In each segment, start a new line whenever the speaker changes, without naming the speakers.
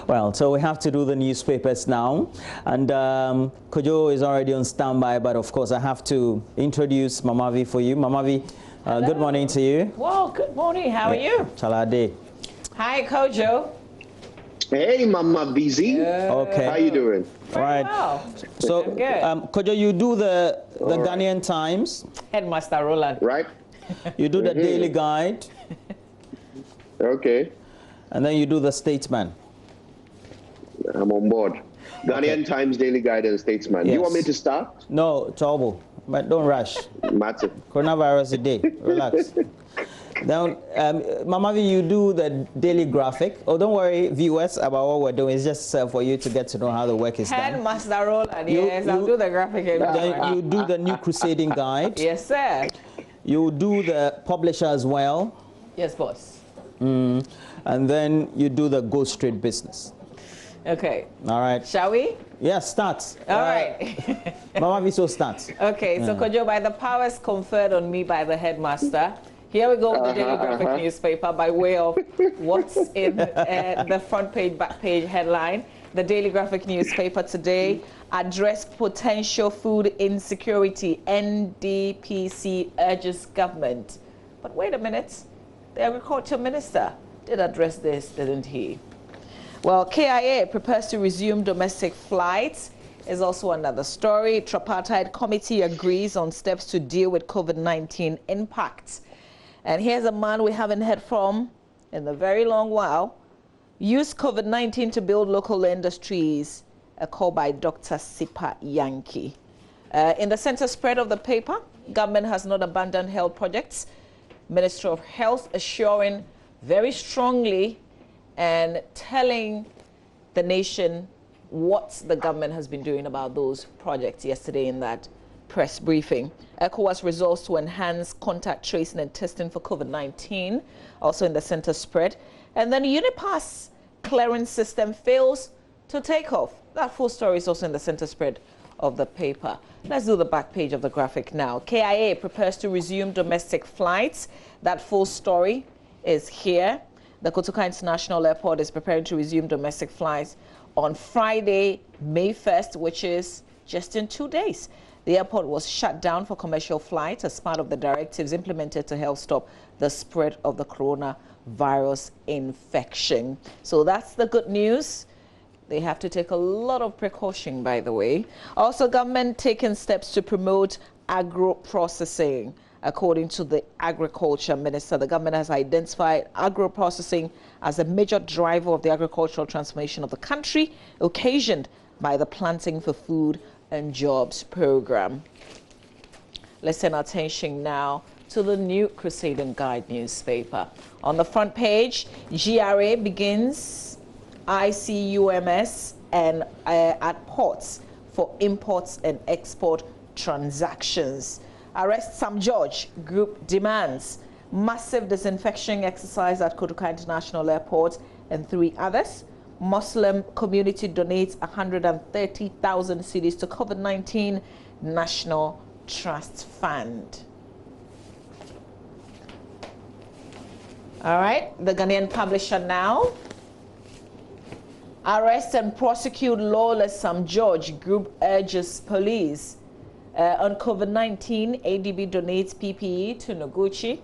Well, so we have to do the newspapers now, and Kojo is already on standby, but of course I have to introduce Mamavi for you. Mamavi, good morning to you.
Well, good morning. How are you?
Chalade.
Hi, Kojo.
Hey, Mama BZ.
Okay.
How you doing?
All right.
Well,
So,
I'm good.
Kojo, you do the Ghanaian Times.
Headmaster Roland.
Right?
You do the Daily Guide.
Okay.
And then you do the Statesman.
I'm on board. Ghanaian Times, Daily Guide, and Statesman.
Yes.
You want me to start?
No, trouble. But don't rush.
Matter.
Coronavirus a day. Relax. Then, Mamavi, you do the Daily Graphic. Oh, don't worry, viewers, about what we're doing. It's just for you to get to know how the work is done.
Headmaster Roland. Yes, I'll do the graphic.
Then you do the New Crusading Guide.
Yes, sir.
You do the Publisher as well.
Yes, boss.
And then you do the Go Straight Business.
Okay.
All right.
Shall we?
Yes, start.
All right.
Mamavi, so start.
Okay, so Kojo, by the powers conferred on me by the headmaster, here we go with the Daily Graphic newspaper by way of what's in the front page, back page headline. The Daily Graphic newspaper today addressed potential food insecurity. NDPC urges government. But wait a minute, the Agriculture Minister did address this, didn't he? Well, KIA prepares to resume domestic flights is also another story. Tripartite committee agrees on steps to deal with COVID-19 impacts. And here's a man we haven't heard from in a very long while. Use COVID-19 to build local industries, a call by Dr. Sipa Yankee. In the center spread of the paper, government has not abandoned health projects. Minister of Health assuring very strongly and telling the nation what the government has been doing about those projects yesterday in that press briefing. ECOWAS resolves to enhance contact tracing and testing for COVID-19, also in the center spread. And then Unipass clearance system fails to take off. That full story is also in the center spread of the paper. Let's do the back page of the graphic now. KIA prepares to resume domestic flights. That full story is here. The Kotoka International Airport is preparing to resume domestic flights on Friday, May 1st, which is just in 2 days. The airport was shut down for commercial flights as part of the directives implemented to help stop the spread of the coronavirus infection. So that's the good news. They have to take a lot of precaution, by the way. Also, government taking steps to promote agro-processing. According to the Agriculture Minister, the government has identified agro-processing as a major driver of the agricultural transformation of the country, occasioned by the Planting for Food and Jobs program. Let's turn our attention now to the New Crusading Guide newspaper. On the front page, GRA begins ICUMS and at ports for imports and export transactions. Arrest Sam George group demands massive disinfection exercise at Kotoka International Airport and 3 others. Muslim community donates 130,000 cedis to COVID-19 National Trust Fund. All right, the Ghanaian Publisher now. Arrest and prosecute lawless Sam George group urges police. On COVID-19, ADB donates PPE to Noguchi.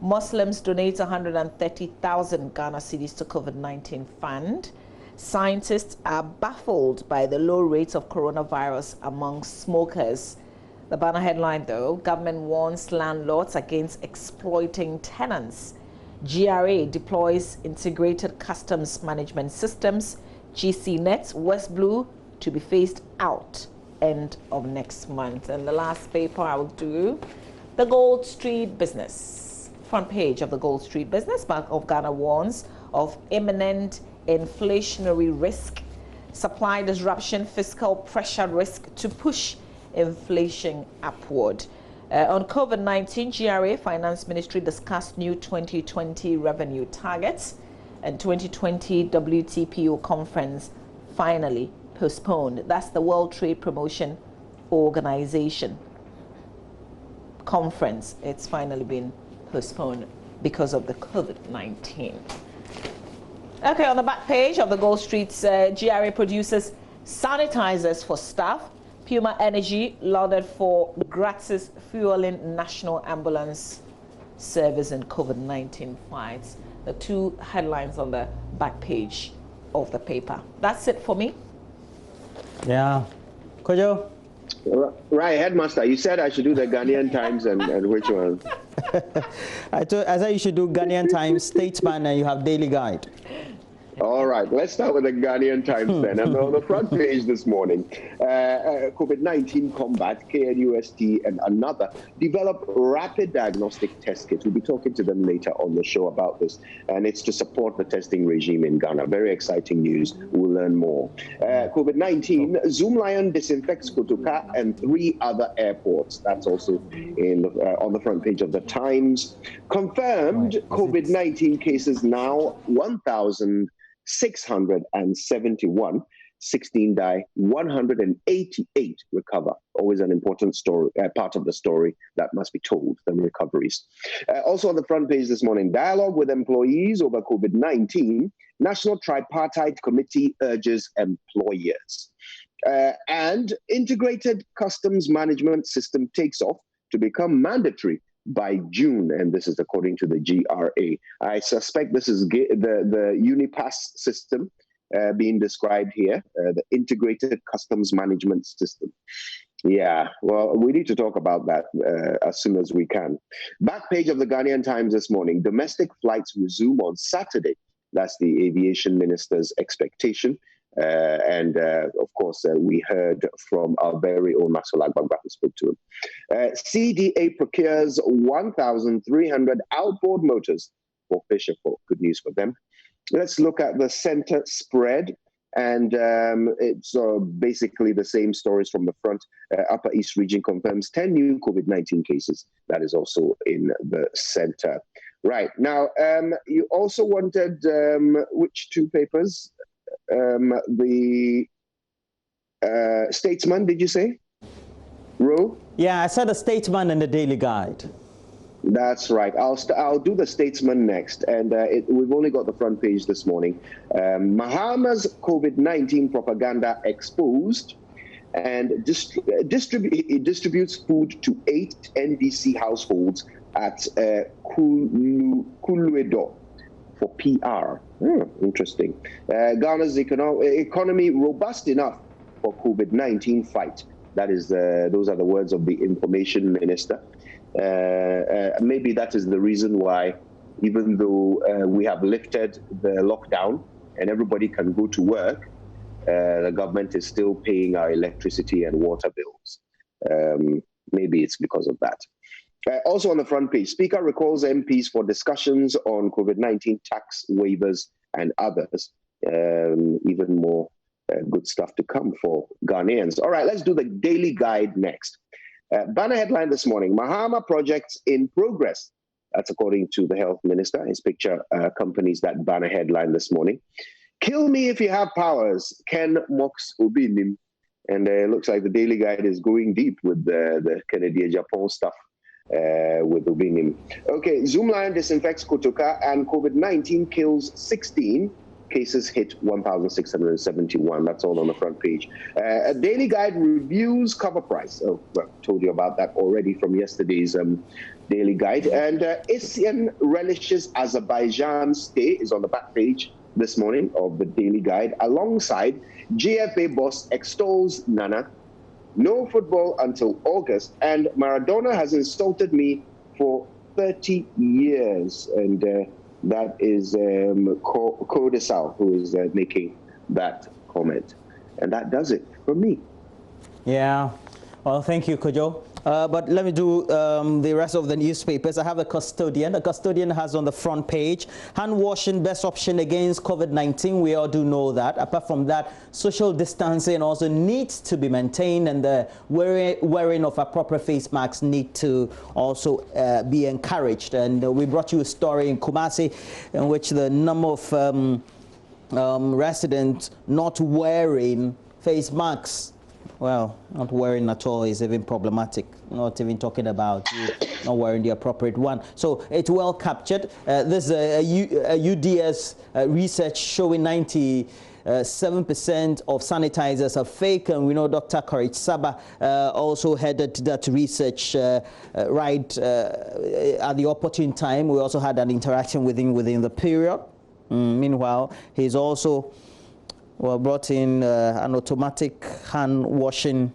Muslims donate 130,000 Ghana cedis to COVID-19 fund. Scientists are baffled by the low rates of coronavirus among smokers. The banner headline, though, government warns landlords against exploiting tenants. GRA deploys integrated customs management systems. GCNet, West Blue to be phased out end of next month. And the last paper I will do, the Gold Street Business. Front page of the Gold Street Business, Bank of Ghana warns of imminent inflationary risk, supply disruption, fiscal pressure risk to push inflation upward. On COVID-19, GRA Finance Ministry discussed new 2020 revenue targets, and 2020 WTPO conference finally postponed. That's the World Trade Promotion Organization conference. It's finally been postponed because of the COVID-19. Okay, on the back page of the Gold Street's GRA produces sanitizers for staff. Puma Energy lauded for gratis fueling national ambulance service in COVID-19 fights. The two headlines on the back page of the paper. That's it for me.
Yeah. Kojo?
Right, Headmaster, you said I should do the Ghanaian Times and which one?
I said you should do Ghanaian Times, Statesman, and you have Daily Guide.
All right, let's start with the Ghanaian Times then. And on the front page this morning, COVID-19 combat, KNUST and another develop rapid diagnostic test kits. We'll be talking to them later on the show about this. And it's to support the testing regime in Ghana. Very exciting news. We'll learn more. COVID-19, Zoom Lion disinfects Kotoka and 3 other airports. That's also in on the front page of the Times. Confirmed COVID-19 cases now 1,671, 16 die, 188 recover. Always an important story, part of the story that must be told, the recoveries. Also on the front page this morning, dialogue with employees over COVID-19. National Tripartite Committee urges employers. And integrated customs management system takes off to become mandatory by June, and this is according to the GRA. I suspect this is the Unipass system being described here, the integrated customs management system. Yeah, well, we need to talk about that as soon as we can. Back page of the Ghanaian Times this morning, domestic flights resume on Saturday. That's the aviation minister's expectation. Of course, we heard from our very own Maxwell Agbagba, who spoke to him. CDA procures 1,300 outboard motors for Fisher Folk. Good news for them. Let's look at the center spread. And it's basically the same stories from the front. Upper East region confirms 10 new COVID-19 cases. That is also in the center. Right. Now, you also wanted which two papers? The Statesman, did you say? Ro?
Yeah, I said the Statesman and the Daily Guide.
That's right. I'll do the Statesman next, and we've only got the front page this morning. Mahama's COVID-19 propaganda exposed, and distributes food to 8 NDC households at Kuluedo for PR. Interesting. Ghana's economy robust enough for COVID-19 fight. That is, those are the words of the information minister. Maybe that is the reason why, even though we have lifted the lockdown and everybody can go to work, the government is still paying our electricity and water bills. Maybe it's because of that. Also on the front page, Speaker recalls MPs for discussions on COVID-19 tax waivers and others. Even more good stuff to come for Ghanaians. All right, let's do the Daily Guide next. Banner headline this morning, Mahama projects in progress. That's according to the health minister. His picture accompanies that banner headline this morning. Kill me if you have powers, Ken mocks Obinim. And it looks like the Daily Guide is going deep with the Kennedy Japan stuff. With Obinim. Okay, Zoom Lion disinfects Kotoka and COVID-19 kills 16. Cases hit 1,671. That's all on the front page. A Daily Guide reviews cover price. Oh, well, told you about that already from yesterday's Daily Guide. And ASEAN relishes Azerbaijan stay is on the back page this morning of the Daily Guide. Alongside, GFA boss extols Nana. No football until August, and Maradona has insulted me for 30 years. And that is Codesal who is making that comment. And that does it for me.
Yeah. Well, thank you, Kojo. But let me do the rest of the newspapers. I have the Custodian. The Custodian has on the front page, hand washing best option against COVID-19. We all do know that. Apart from that, social distancing also needs to be maintained, and the wearing of appropriate face masks need to also be encouraged. And we brought you a story in Kumasi in which the number of residents not wearing face masks well, not wearing at all is even problematic. Not even talking about you not wearing the appropriate one. So it's well captured. There's a UDS research showing 97% of sanitizers are fake, and we know Dr. Courage Saba also headed that research right at the opportune time. We also had an interaction with him within the period. Meanwhile, he's also brought in an automatic hand washing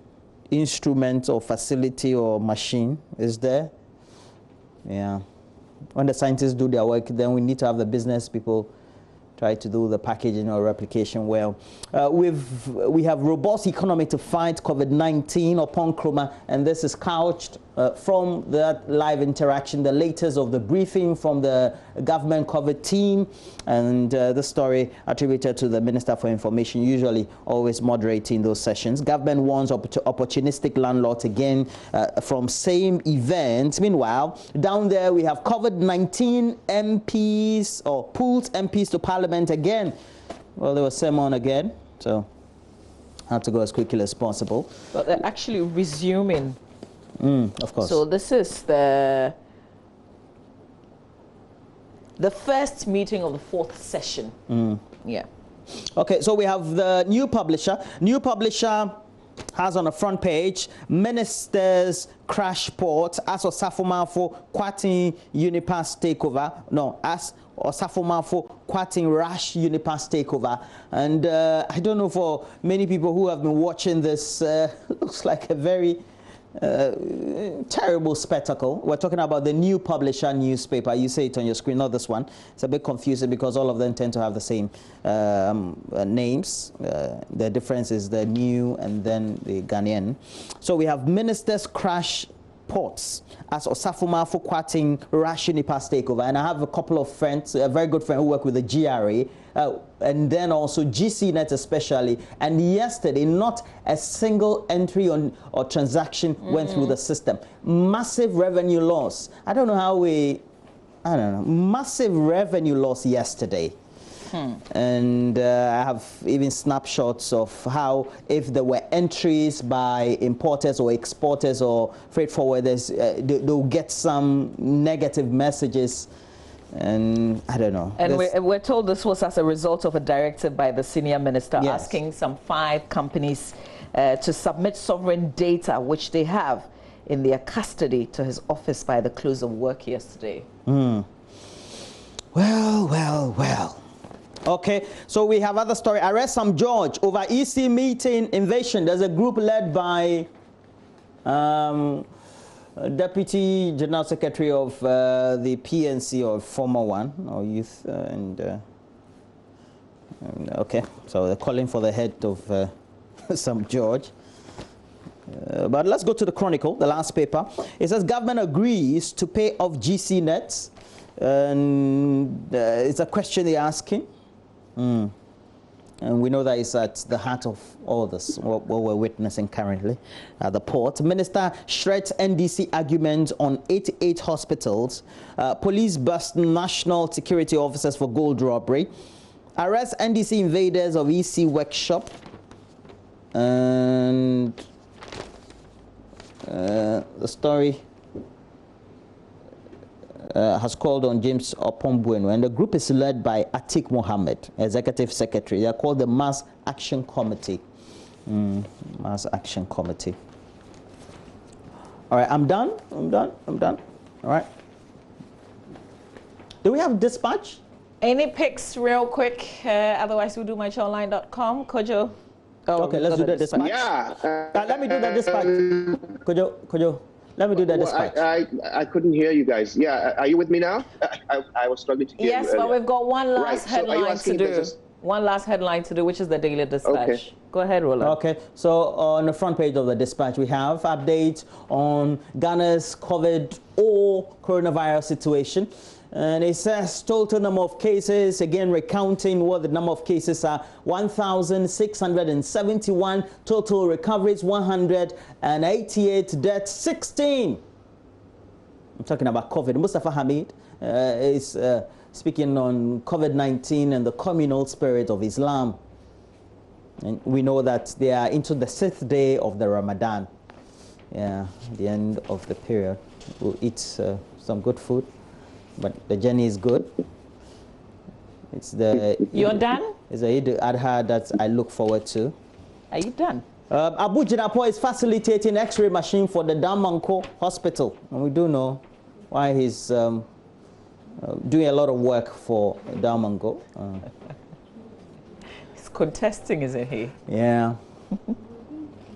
instrument or facility or machine. Is there? Yeah. When the scientists do their work, then we need to have the business people try to do the packaging or replication well. We have robust economy to fight COVID-19 upon Chroma, and this is couched from that live interaction, the latest of the briefing from the government COVID team, and the story attributed to the Minister for Information, usually always moderating those sessions. Government warns opportunistic landlords again from same event. Meanwhile, down there we have COVID-19 MPs or pulled MPs to Parliament again. Well, there was sermon again, so I have to go as quickly as possible.
But they're actually resuming.
Of course.
So this is the first meeting of the fourth session. Yeah.
Okay, so we have the new publisher. New publisher has on the front page, ministers crash port as Osafomafo Kwatin Unipass takeover. No, as Osafomafo Kwatin rash Unipass takeover. And I don't know, for many people who have been watching this, looks like a very terrible spectacle. We're talking about the new publisher newspaper. You see it on your screen, not this one. It's a bit confusing because all of them tend to have the same names. The difference is the new and then the Ghanaian. So we have ministers crash ports as Osafomafo Kwatin rash Unipass takeover. And I have a couple of friends, a very good friend who work with the GRA, and then also GCNet especially. And yesterday, not a single entry on or transaction went through the system. Massive revenue loss. I don't know how I don't know, massive revenue loss yesterday. And I have even snapshots of how, if there were entries by importers or exporters or freight forwarders, they'll get some negative messages. And I don't know.
And we're told this was as a result of a directive by the senior minister asking some 5 companies to submit sovereign data, which they have in their custody, to his office by the close of work yesterday.
Well. Okay, so we have other story. Arrest Sam George over EC meeting invasion. There's a group led by Deputy General Secretary of the PNC, or former one, or youth, okay, so they're calling for the head of Sam George. But let's go to the Chronicle, the last paper. It says government agrees to pay off GCNet, and it's a question they're asking. And we know that it's at the heart of all this, what we're witnessing currently at the port. Minister shreds NDC argument on 88 hospitals. Police bust national security officers for gold robbery. Arrest NDC invaders of EC workshop. And the story has called on James Opombueno, and the group is led by Atik Mohammed, Executive Secretary. They are called the Mass Action Committee. Mass Action Committee. All right, I'm done. All right. Do we have dispatch?
Any picks real quick? Otherwise, we'll do mychonline.com. Kojo?
Oh, okay, let's do the dispatch.
Yeah.
Let me do the dispatch. Kojo. Let me do that dispatch.
I couldn't hear you guys. Yeah, are you with me now? I was struggling to hear you.
Yes, but we've got one last headline to do. One last headline to do, which is the daily dispatch.
Okay.
Go ahead, Roland.
Okay, so on the front page of the dispatch, we have updates on Ghana's COVID or coronavirus situation. And it says total number of cases, again recounting what the number of cases are, 1,671, total recoveries 188, deaths 16. I'm talking about COVID. Mustafa Hamid is speaking on COVID-19 and the communal spirit of Islam. And we know that they are into the 6th day of the Ramadan. Yeah, the end of the period. We'll eat some good food, but the journey is good. It's the...
You're done?
It's the Eid Adha that I look forward to.
Are you done?
Abu Jinapo is facilitating X-ray machine for the Damanko Hospital. And we do know why he's doing a lot of work for Damanko.
He's contesting, isn't he?
Yeah.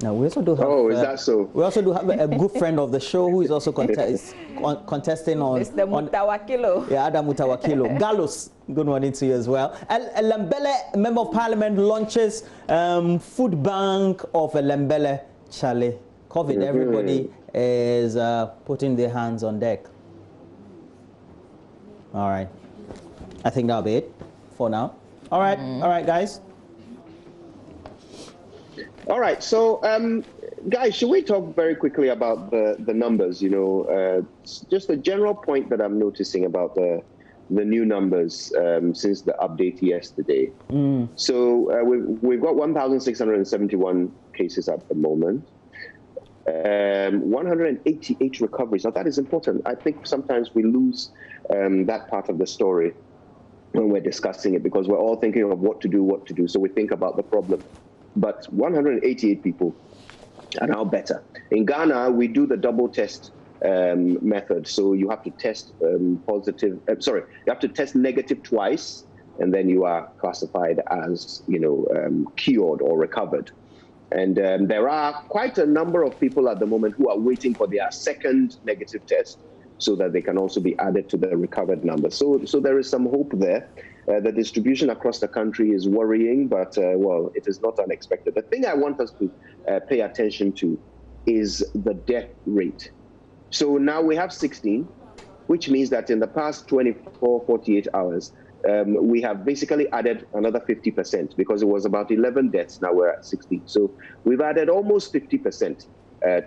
Now we also do have.
Oh, is that so?
We also do have a good friend of the show who is also contesting on.
It's the Mutawakilo.
Yeah, Adam Mutawakilo. Galus, good morning to you as well. Lembele, Member of Parliament, launches food bank of Lembele Chale. COVID, everybody is putting their hands on deck. All right. I think that'll be it for now. All right, guys.
All right, so guys, should we talk very quickly about the numbers? You know, just a general point that I'm noticing about the new numbers since the update yesterday. So we've got 1,671 cases at the moment, 188 recoveries. Now that is important. I think sometimes we lose that part of the story when we're discussing it because we're all thinking of what to do. So we think about the problem. But 188 people are now better. In Ghana, we do the double test method. So you have to test you have to test negative twice, and then you are classified as, cured or recovered. And there are quite a number of people at the moment who are waiting for their second negative test so that they can also be added to the recovered number. So there is some hope there. The distribution across the country is worrying, but, well, it is not unexpected. The thing I want us to pay attention to is the death rate. So now we have 16, which means that in the past 24, 48 hours, we have basically added another 50% because it was about 11 deaths. Now we're at 16. So we've added almost 50%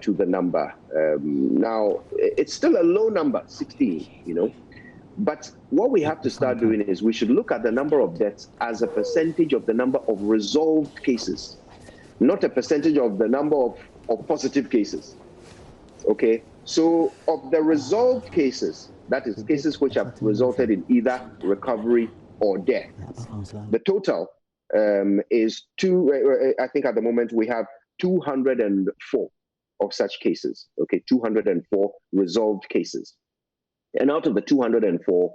to the number. Now, it's still a low number, 16, But what we have to start doing is we should look at the number of deaths as a percentage of the number of resolved cases, not a percentage of the number of positive cases. Okay, so of the resolved cases, that is cases which have resulted in either recovery or death, the total is I think at the moment we have 204 of such cases. Okay, 204 resolved cases. And out of the 204,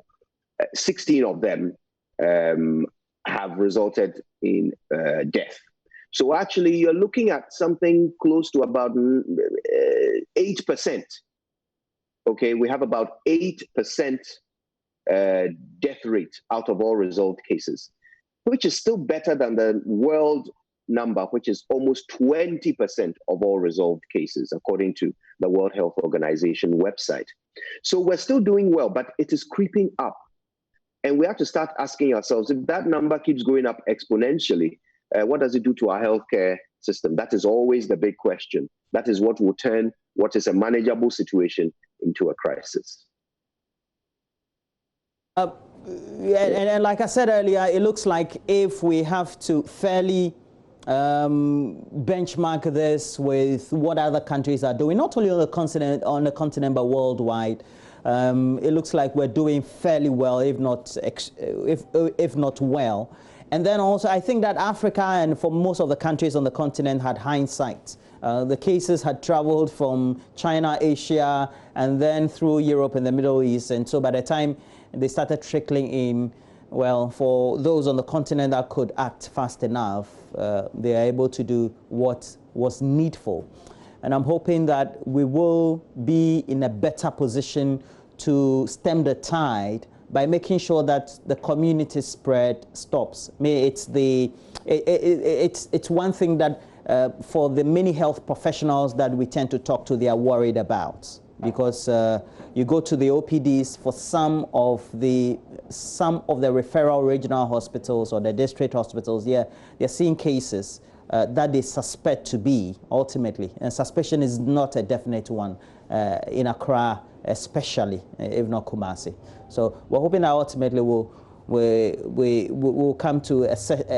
16 of them have resulted in death. So actually, you're looking at something close to about 8%. Okay, we have about 8% death rate out of all resolved cases, which is still better than the world number, which is almost 20% of all resolved cases, according to the World Health Organization website. So we're still doing well, but it is creeping up. And we have to start asking ourselves, if that number keeps going up exponentially, what does it do to our healthcare system? That is always the big question. That is what will turn what is a manageable situation into a crisis.
And like I said earlier, it looks like if we have to fairly benchmark this with what other countries are doing, not only on the continent, but worldwide. It looks like we're doing fairly well, if not well. And then also, I think that Africa and for most of the countries on the continent had hindsight. The cases had traveled from China, Asia, and then through Europe and the Middle East. And so by the time they started trickling in, well, for those on the continent that could act fast enough, they are able to do what was needful. And I'm hoping that we will be in a better position to stem the tide by making sure that the community spread stops. It's one thing that for the many health professionals that we tend to talk to, they are worried about. Because you go to the OPDs for some of the referral regional hospitals or the district hospitals, they're seeing cases that they suspect to be ultimately, and suspicion is not a definite one in Accra, especially if not Kumasi. So we're hoping that ultimately we'll we'll come to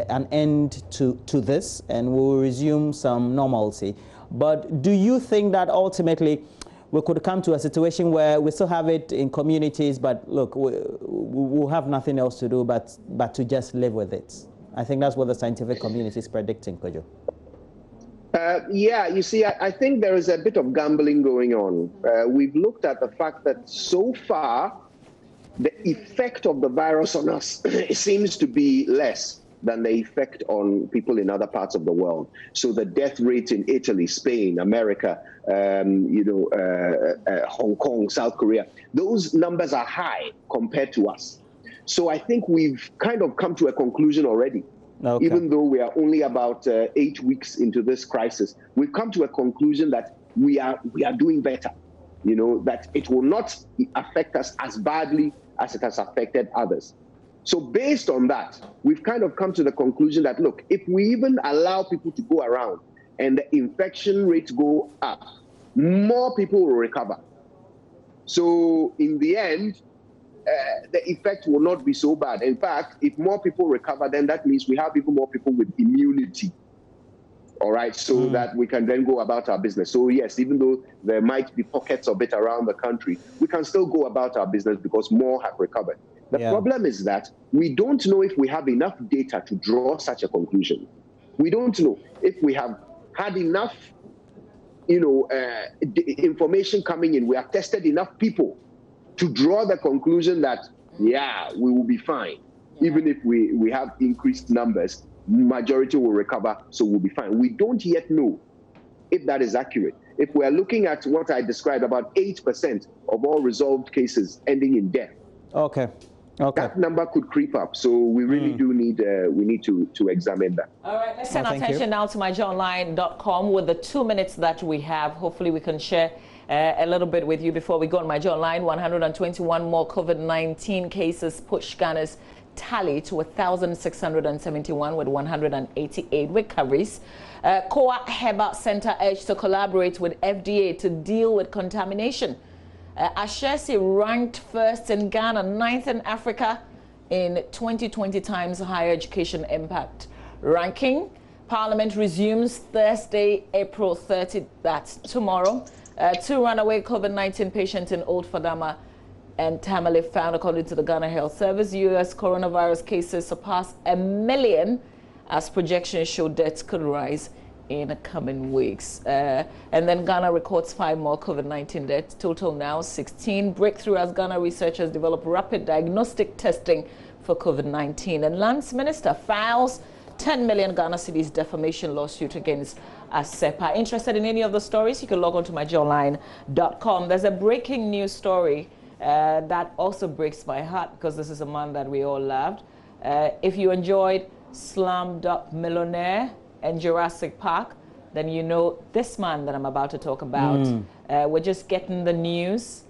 an end to this, and we'll resume some normalcy. But do you think that ultimately we could come to a situation where we still have it in communities, but look, we'll have nothing else to do but to just live with it? I think that's what the scientific community is predicting, Kojo.
Yeah, you see, I think there is a bit of gambling going on. We've looked at the fact that so far, the effect of the virus on us seems to be less than the effect on people in other parts of the world. So the death rate in Italy, Spain, America, Hong Kong, South Korea, those numbers are high compared to us. So I think we've kind of come to a conclusion already. Okay. Even though we are only about 8 weeks into this crisis, we've come to a conclusion that we are doing better. That it will not affect us as badly as it has affected others. So based on that, we've kind of come to the conclusion that, look, if we even allow people to go around and the infection rates go up, more people will recover. So in the end, the effect will not be so bad. In fact, if more people recover, then that means we have even more people with immunity. All right, so that we can then go about our business. So yes, even though there might be pockets of it around the country, we can still go about our business because more have recovered. The problem is that we don't know if we have enough data to draw such a conclusion. We don't know if we have had enough, information coming in. We have tested enough people to draw the conclusion that, yeah, we will be fine. Even if we have increased numbers, majority will recover, so we'll be fine. We don't yet know if that is accurate. If we're looking at what I described, about 8% of all resolved cases ending in death. Okay. That number could creep up, so we really do need to examine that.
All right, let's turn our attention now to myjoyonline.com with the 2 minutes that we have. Hopefully we can share a little bit with you before we go on My Joy Online. 121 more COVID-19 cases push Ghana's tally to 1,671 with 188 recoveries. Koa Herbal Center urged to collaborate with FDA to deal with contamination. Ashesi ranked first in Ghana, 9th in Africa in 2020 Times Higher Education Impact ranking. Parliament resumes Thursday, April 30, that's tomorrow. 2 runaway COVID-19 patients in Old Fadama and Tamale found, according to the Ghana Health Service. U.S. coronavirus cases surpassed 1 million as projections show deaths could rise in the coming weeks. And then Ghana records 5 more COVID-19 deaths. Total now 16. Breakthrough as Ghana researchers develop rapid diagnostic testing for COVID-19. And Lands Minister files 10 million Ghana cedis defamation lawsuit against ASEPA. Interested in any of the stories? You can log on to myjoyonline.com. There's a breaking news story that also breaks my heart because this is a man that we all loved. If you enjoyed Slumdog Millionaire and Jurassic Park, then you know this man that I'm about to talk about. We're just getting the news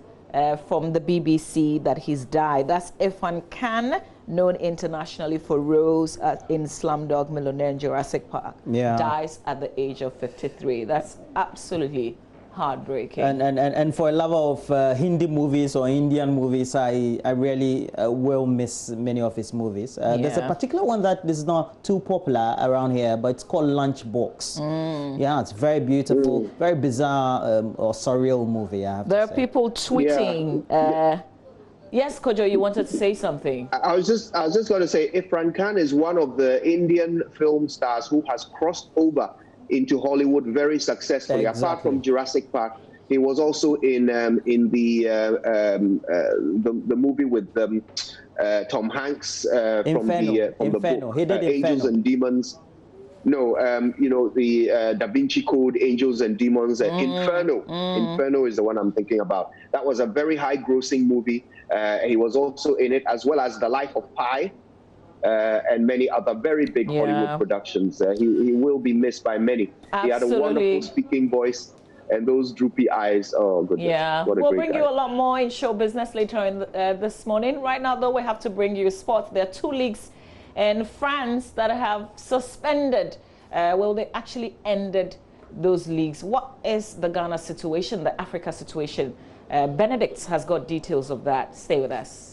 from the BBC that he's died. That's Irfan Khan, known internationally for roles in Slumdog Millionaire and Jurassic Park. Dies at the age of 53. That's absolutely heartbreaking.
And for a lover of Hindi movies or Indian movies, I really will miss many of his movies. There's a particular one that is not too popular around here, but it's called Lunchbox. Yeah, it's very beautiful, very bizarre or surreal movie, I have to say.
There are people tweeting. Yes, Kojo, you wanted to say something.
I was just going to say, Irfan Khan is one of the Indian film stars who has crossed over into Hollywood very successfully. Exactly. Apart from Jurassic Park, he was also in the movie with Tom Hanks from the book
he did
Angels and Demons. No, the Da Vinci Code, Angels and Demons, Inferno. Inferno is the one I'm thinking about. That was a very high-grossing movie. He was also in it, as well as The Life of Pi. And many other very big Hollywood productions. He will be missed by many. Absolutely. He had a wonderful speaking voice and those droopy eyes. Oh, goodness.
Yeah, we'll bring you a lot more in show business later in this morning. Right now, though, we have to bring you sports. There are 2 leagues in France that have suspended. Well, they actually ended those leagues. What is the Ghana situation, the Africa situation? Benedict has got details of that. Stay with us.